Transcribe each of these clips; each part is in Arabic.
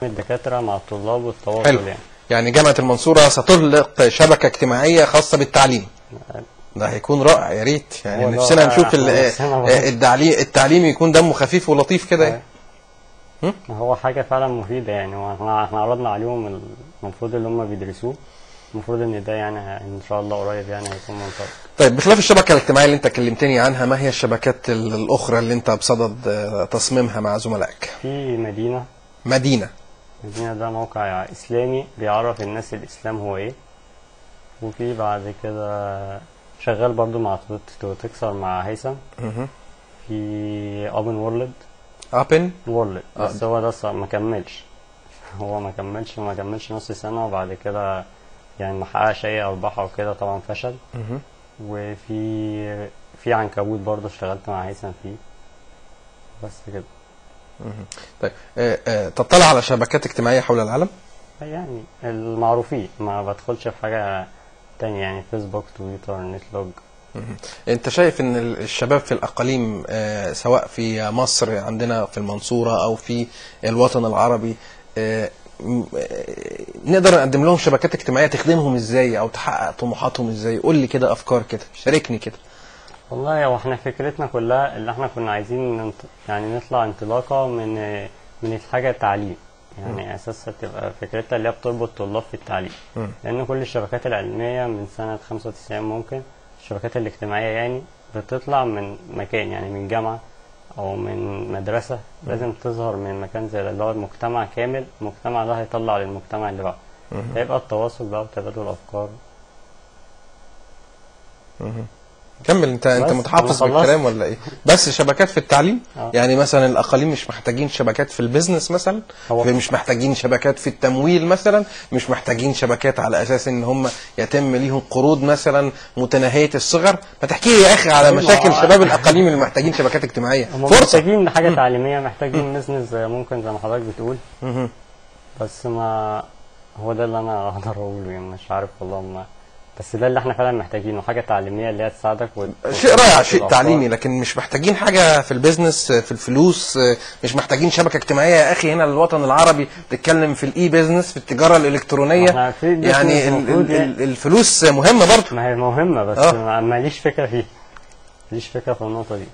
الدكاترة مع الطلاب والتواصل. حلو. يعني جامعة المنصورة ستطلق شبكة اجتماعية خاصة بالتعليم. ده هيكون رائع، يا ريت يعني نفسنا نشوف التعليم يكون دمه خفيف ولطيف كده يعني. هو حاجة فعلا مفيدة يعني، واحنا عرضنا عليهم المفروض اللي هم بيدرسوه، المفروض ان ده يعني ان شاء الله قريب يعني هيكون منطقي. طيب بخلاف الشبكة الاجتماعية اللي انت كلمتني عنها، ما هي الشبكات الأخرى اللي انت بصدد تصميمها مع زملائك؟ في مدينة ده موقع إسلامي بيعرف الناس الإسلام هو إيه. وفي بعد كده شغال برضو مع تكسر مع هيثم في أوبن وورلد. بس هو ده ما كملش، ما كملش نص سنة، وبعد كده يعني ما حققش أي أرباح أو كده، طبعا فشل. وفي عنكبوت برضو اشتغلت مع هيثم فيه، بس كده. طيب تطلع على شبكات اجتماعية حول العالم؟ يعني المعروفين، ما بدخلش في حاجة تانية يعني، فيسبوك، تويتر، نتلوج. انت شايف ان الشباب في الأقاليم سواء في مصر عندنا في المنصورة أو في الوطن العربي نقدر نقدم لهم شبكات اجتماعية تخدمهم ازاي او تحقق طموحاتهم ازاي؟ قول لي كده افكار كده، شاركني كده. والله هو احنا فكرتنا كلها اللي احنا كنا عايزين يعني نطلع انطلاقه من الحاجه التعليم، يعني اساسا تبقى فكرتها اللي هي بتربط الطلاب في التعليم. لان كل الشبكات العلميه من سنه 95 ممكن الشبكات الاجتماعيه يعني بتطلع من مكان، يعني من جامعه او من مدرسه. لازم تظهر من مكان زي ده اللي هو المجتمع كامل، المجتمع ده هيطلع للمجتمع اللي بعده، هيبقى التواصل بقى وتبادل الافكار. كمل انت متحفظ بالكلام ولا ايه؟ بس شبكات في التعليم؟ يعني مثلا الاقاليم مش محتاجين شبكات في البيزنس مثلا؟ مش محتاجين شبكات في التمويل مثلا؟ مش محتاجين شبكات على اساس ان هم يتم ليهم قروض مثلا متناهيه الصغر؟ ما تحكي لي يا اخي على مشاكل شباب الاقاليم اللي محتاجين شبكات اجتماعيه. فرصه. محتاجين حاجه تعليميه، محتاجين بيزنس ممكن زي ما حضرتك بتقول. بس ما هو ده اللي انا اقدر اقوله يعني، مش عارف والله. بس ده اللي احنا فعلا محتاجينه، حاجه تعليميه اللي هي تساعدك شيء رائع، شيء تعليمي، لكن مش محتاجين حاجه في البيزنس، في الفلوس. مش محتاجين شبكه اجتماعيه يا اخي. هنا الوطن العربي بتتكلم في الاي بيزنس، في التجاره الالكترونيه، يعني الفلوس مهمه برضه. ما هي مهمه، بس ماليش فكره فيها، ماليش فكره في النقطه دي.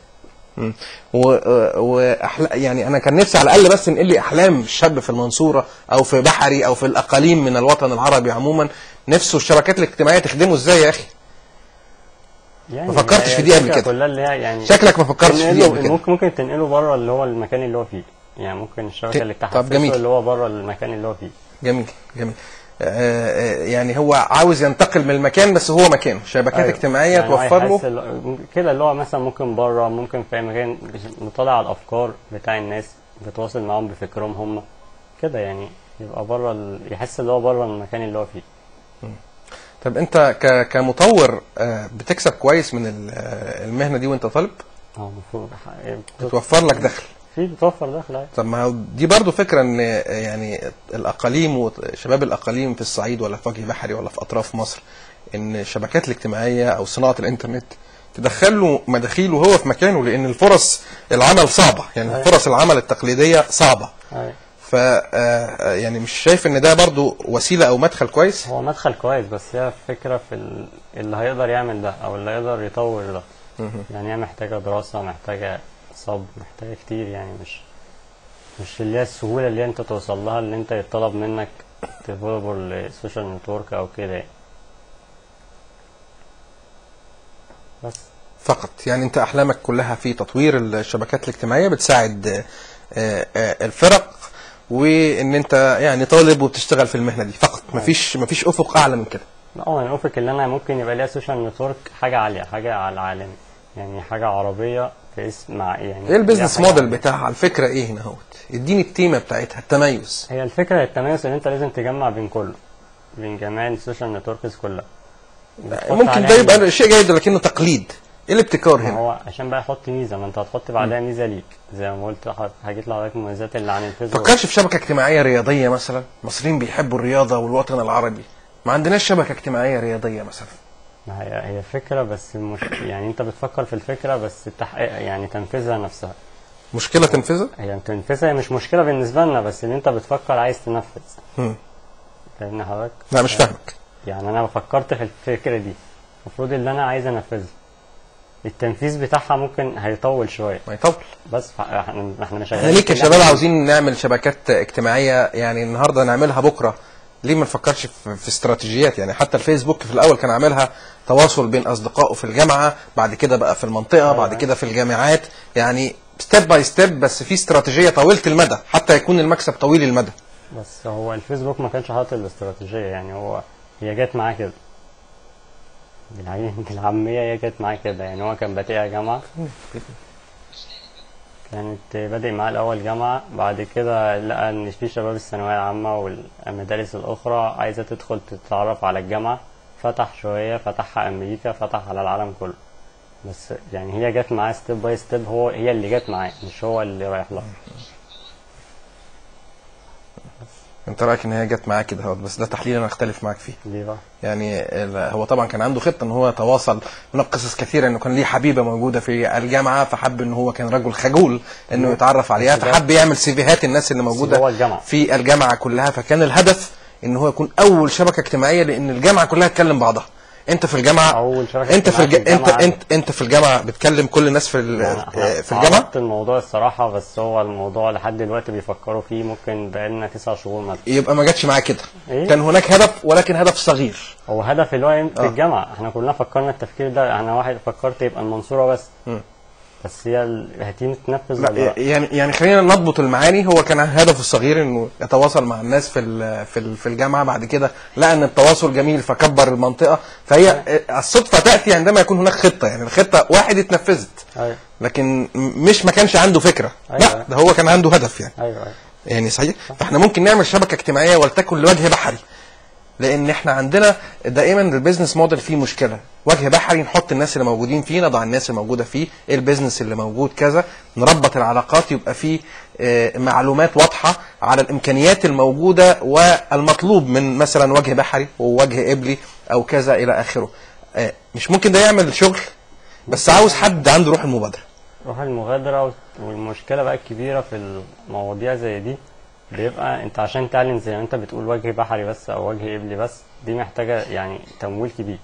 يعني انا كان نفسي على الاقل بس نقل لي احلام الشاب في المنصوره او في بحري او في الاقاليم من الوطن العربي عموما، نفسه الشبكات الاجتماعيه تخدمه ازاي يا اخي؟ يعني ما فكرتش في دي قبل كده؟ يعني شكلك ما فكرتش في دي قبل كده. ممكن تنقله بره اللي هو المكان اللي هو فيه، يعني ممكن الشبكه اللي تحفزه اللي هو بره المكان اللي هو فيه. جميل جميل. يعني هو عاوز ينتقل من المكان، بس هو مكانه شبكات اجتماعيه يعني توفر له كده، اللي هو مثلا ممكن بره، ممكن في مكان نطلع على الافكار بتاع الناس، بتواصل معاهم بفكرهم هم كده، يعني يبقى بره يحس اللي هو بره المكان اللي هو فيه. طب انت كمطور بتكسب كويس من المهنه دي وانت طالب؟ المفروض بتوفر لك دخل. بتوفر دخل. طب ما دي برضو فكره ان يعني الاقاليم وشباب الاقاليم في الصعيد ولا في وجه بحري ولا في اطراف مصر، ان الشبكات الاجتماعيه او صناعه الانترنت تدخل له مداخيل وهو في مكانه، لان الفرص العمل صعبه، يعني فرص العمل التقليديه صعبه. يعني مش شايف ان ده برضو وسيله او مدخل كويس؟ هو مدخل كويس، بس هي فكره في اللي هيقدر يعمل ده او اللي هيقدر يطور ده. يعني هي محتاجه دراسه، محتاجه صبر، محتاجه كتير، يعني مش اللي هي السهوله اللي انت توصل لها، اللي انت يطلب منك ديفلوبر للسوشيال نتورك او كده يعني. بس فقط يعني انت احلامك كلها في تطوير الشبكات الاجتماعيه، بتساعد الفرق، وان انت يعني طالب وبتشتغل في المهنه دي فقط، مفيش افق اعلى من كده؟ لا، الافق اللي انا ممكن يبقى ليها سوشيال نتورك حاجه عاليه، حاجه على العالمي، يعني حاجه عربيه في اسم يعني. ايه البيزنس موديل بتاعها؟ الفكره ايه هنا اهوت؟ اديني التيمه بتاعتها، التميز. هي الفكره التميز ان انت لازم تجمع بين كله، بين جميع السوشيال نتوركس كلها. ممكن ده يبقى شيء جيد لكنه تقليد. ايه الابتكار هنا؟ هو عشان بقى يحط ميزه، ما انت هتحط بعدها ميزه ليك، زي ما قلت حكيت لحضرتك المميزات اللي عن الفيسبوك. فكرش في شبكه اجتماعيه رياضيه مثلا؟ المصريين بيحبوا الرياضه والوطن العربي، ما عندناش شبكه اجتماعيه رياضيه مثلا. ما هي فكره، بس مش يعني انت بتفكر في الفكره، بس التحقيق يعني تنفيذها نفسها. مشكله تنفذها؟ هي تنفذها هي مش مشكله بالنسبه لنا، بس ان انت بتفكر عايز تنفذ. فاهمني حضرتك؟ لا مش فاهمك. يعني انا فكرت في الفكره دي، المفروض ان انا عايز انفذها، التنفيذ بتاعها ممكن هيطول شويه. ما يطول، بس احنا مش احنا ليه كشباب عاوزين نعمل شبكات اجتماعيه يعني النهارده نعملها بكره، ليه ما نفكرش في استراتيجيات؟ يعني حتى الفيسبوك في الاول كان عاملها تواصل بين اصدقائه في الجامعه، بعد كده بقى في المنطقه، بعد كده في الجامعات، يعني ستيب باي ستيب، بس في استراتيجيه طويله المدى حتى يكون المكسب طويل المدى. بس هو الفيسبوك ما كانش حاطط الاستراتيجيه، يعني هي جت معاه كده بالعاميه، هي جت معاه كده. يعني هو كان بادئها جامعه، كانت بادئ معاه الاول جامعه، بعد كده لقى ان في شباب الثانويه العامه والمدارس الاخرى عايزه تدخل تتعرف على الجامعه، فتح شويه، فتحها امريكا، فتح على العالم كله. بس يعني هي جت معاه ستيب باي ستيب، هي اللي جت معاه، مش هو اللي رايح لها. انت رايك ان هي جت معاه كده، بس ده تحليل انا اختلف معاك فيه. ليه بقى؟ يعني هو طبعا كان عنده خطه ان هو يتواصل، من قصص كثيره انه كان ليه حبيبه موجوده في الجامعه، فحب ان هو كان رجل خجول انه يتعرف عليها، فحب يعمل سيفيهات الناس اللي موجوده في الجامعه كلها، فكان الهدف ان هو يكون اول شبكه اجتماعيه، لان الجامعه كلها تكلم بعضها. انت في الجامعه اول شبكه انت في الجامعه بتكلم كل الناس في في الجامعه. الموضوع الصراحه، بس هو الموضوع لحد دلوقتي بيفكروا فيه، ممكن بقالنا 9 شهور مثلا. يبقى ما جاتش معاه كده. كان هناك هدف، ولكن هدف صغير. هو هدف اللي هو في الجامعه، احنا كلنا فكرنا التفكير ده. انا واحد فكرت يبقى المنصوره بس هي هتيجي تنفذ ولا يعني خلينا نضبط المعاني. هو كان هدفه الصغير انه يتواصل مع الناس في الجامعه، بعد كده لقى ان التواصل جميل فكبر المنطقه. فهي الصدفه تاتي عندما يكون هناك خطه، يعني الخطه واحد اتنفذت، لكن مش ما كانش عنده فكره. لا، ده هو كان عنده هدف يعني. يعني صحيح. فاحنا ممكن نعمل شبكه اجتماعيه ولتكن لوجه بحري، لان احنا عندنا دائما البيزنس موديل فيه مشكله. وجه بحري نحط الناس اللي موجودين فيه، نضع الناس الموجوده فيه، البيزنس اللي موجود كذا، نربط العلاقات، يبقى فيه معلومات واضحه على الامكانيات الموجوده والمطلوب من مثلا وجه بحري ووجه قبلي او كذا الى اخره. مش ممكن ده يعمل شغل، بس عاوز حد عنده روح المبادره. روح المغادره. والمشكله بقى الكبيره في المواضيع زي دي، بيبقى انت عشان تعلن زي ما انت بتقول وجه بحري بس او وجه قبلي بس، دي محتاجه يعني تمويل كبير.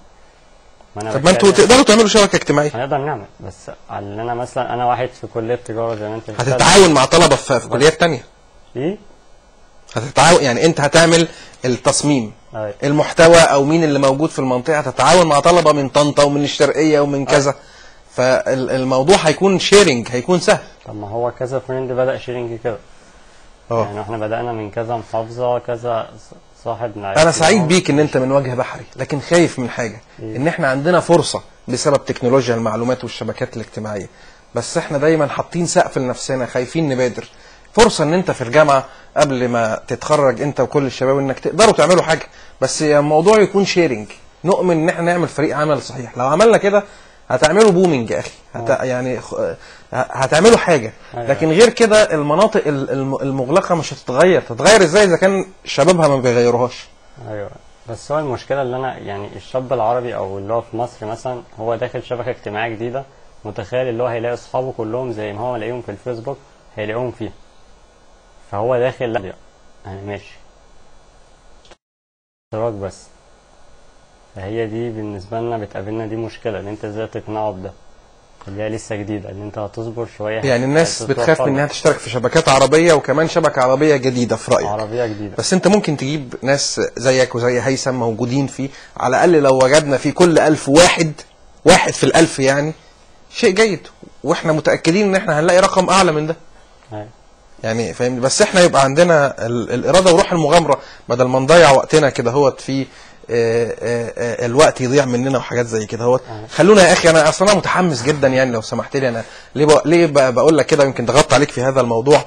طب ما انتوا تقدروا تعملوا شبكه اجتماعيه. هنقدر نعمل، بس على انا مثلا انا واحد في كليه تجاره زي ما انت هتتعاون مع طلبه في كليات ثانيه. ايه؟ هتتعاون، يعني انت هتعمل التصميم، المحتوى او مين اللي موجود في المنطقه، هتتعاون مع طلبه من طنطا ومن الشرقيه ومن كذا. فالموضوع هيكون شيرنج، هيكون سهل. طب ما هو كذا فريند بدأ شيرنج كده. يعني احنا بدأنا من كذا محافظة، كذا صاحب. انا سعيد بيك ان انت من وجه بحري، لكن خايف من حاجة. ان احنا عندنا فرصة بسبب تكنولوجيا المعلومات والشبكات الاجتماعية، بس احنا دايما حاطين سقف لنفسنا، خايفين نبادر. فرصة ان انت في الجامعة قبل ما تتخرج انت وكل الشباب انك تقدروا تعملوا حاجة، بس الموضوع يكون شيرنج. نؤمن ان احنا نعمل فريق عمل صحيح. لو عملنا كده هتعملوا بومينج يا اخي، يعني هتعملوا حاجه. لكن غير كده المناطق المغلقه مش هتتغير. تتغير ازاي اذا كان شبابها ما بيغيروهاش؟ ايوه، بس هو المشكله اللي انا يعني الشاب العربي او اللي هو في مصر مثلا، هو داخل شبكه اجتماعيه جديده، متخيل اللي هو هيلاقي اصحابه كلهم زي ما هو لاقيهم في الفيسبوك هيلاقيهم فيه، فهو داخل لا انا ماشي اشتراك بس. فهي دي بالنسبه لنا بتقابلنا دي مشكله، ان انت ازاي تقنعه بده اللي هي لسه جديده، ان انت هتصبر شويه. يعني الناس بتخاف انها تشترك في شبكات عربيه، وكمان شبكه عربيه جديده في رايك. عربيه جديده، بس انت ممكن تجيب ناس زيك وزي هيثم موجودين فيه، على الاقل لو وجدنا في كل 1000 واحد في ال1000 يعني شيء جيد، واحنا متاكدين ان احنا هنلاقي رقم اعلى من ده. يعني فاهمني؟ بس احنا يبقى عندنا الاراده وروح المغامره، بدل ما نضيع وقتنا كده هوت في الوقت يضيع مننا وحاجات زي كده هوت. خلونا يا اخي، انا اصلا متحمس جدا، يعني لو سمحت لي، انا ليه بقول لك كده، يمكن ضغطت عليك في هذا الموضوع،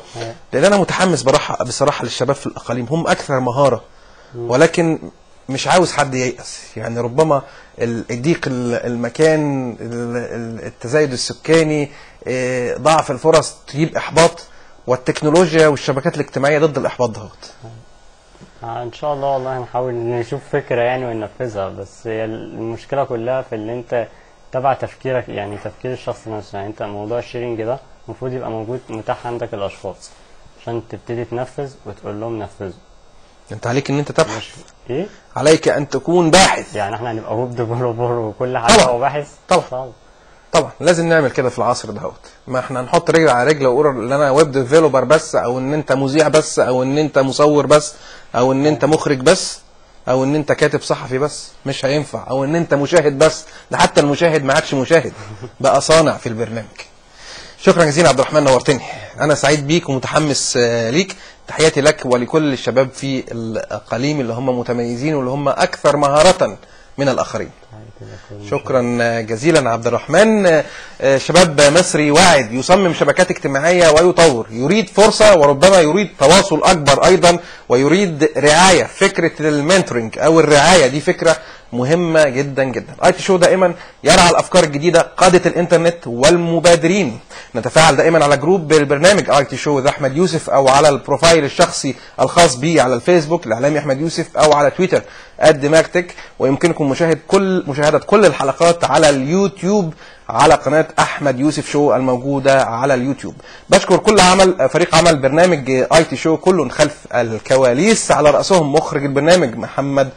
لان انا متحمس بصراحه للشباب في الاقاليم. هم اكثر مهاره، ولكن مش عاوز حد ييأس. يعني ربما ضيق المكان، التزايد السكاني، ضعف الفرص تجيب احباط، والتكنولوجيا والشبكات الاجتماعيه ضد الاحباط دهوت. ان شاء الله والله نحاول نشوف فكره يعني وننفذها، بس هي المشكله كلها في اللي انت تبع تفكيرك، يعني تفكير الشخص نفسه. يعني انت موضوع الشيرنج ده المفروض يبقى موجود متاح عندك الاشخاص عشان تبتدي تنفذ وتقول لهم نفذوا. انت عليك ان انت تبحث. ايه؟ عليك ان تكون باحث. يعني احنا هنبقى ويب ديفلوبر وكل حاجه وباحث؟ طبعا لازم نعمل كده في العصر دهوت. ما احنا هنحط رجل على رجل واقول ان انا ويب ديفلوبر بس، او ان انت مذيع بس، او ان انت مصور بس، او ان انت مخرج بس، او ان انت كاتب صحفي بس. مش هينفع. او ان انت مشاهد بس. ده حتى المشاهد ما عادش مشاهد، بقى صانع في البرنامج. شكرا جزيلا عبد الرحمن، نورتني. انا سعيد بيك ومتحمس ليك. تحياتي لك ولكل الشباب في الاقاليم اللي هم متميزين واللي هم اكثر مهارة من الاخرين. شكرا جزيلا عبد الرحمن. شباب مصري واعد يصمم شبكات اجتماعية ويطور، يريد فرصة وربما يريد تواصل أكبر أيضا، ويريد رعاية. فكرة المنتورنج أو الرعاية دي فكرة مهمة جدا جدا. IT شو دائما يرعى الأفكار الجديدة، قادة الإنترنت والمبادرين. نتفاعل دائما على جروب البرنامج IT شو ذا أحمد يوسف، أو على البروفايل الشخصي الخاص بي على الفيسبوك الإعلامي أحمد يوسف، أو على تويتر @دماغتك. ويمكنكم مشاهدة كل الحلقات على اليوتيوب على قناة أحمد يوسف شو الموجودة على اليوتيوب. بشكر كل فريق عمل برنامج IT شو، كل خلف الكواليس، على رأسهم مخرج البرنامج محمد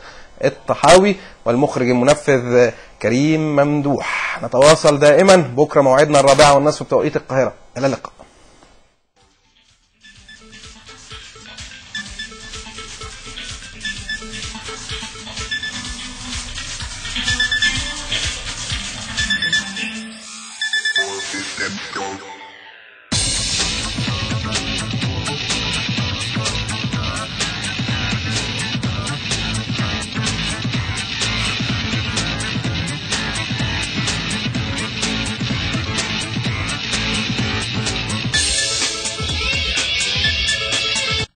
الطحاوي والمخرج المنفذ كريم ممدوح. نتواصل دائما. بكرة موعدنا 4:30 بتوقيت القاهرة. إلى اللقاء.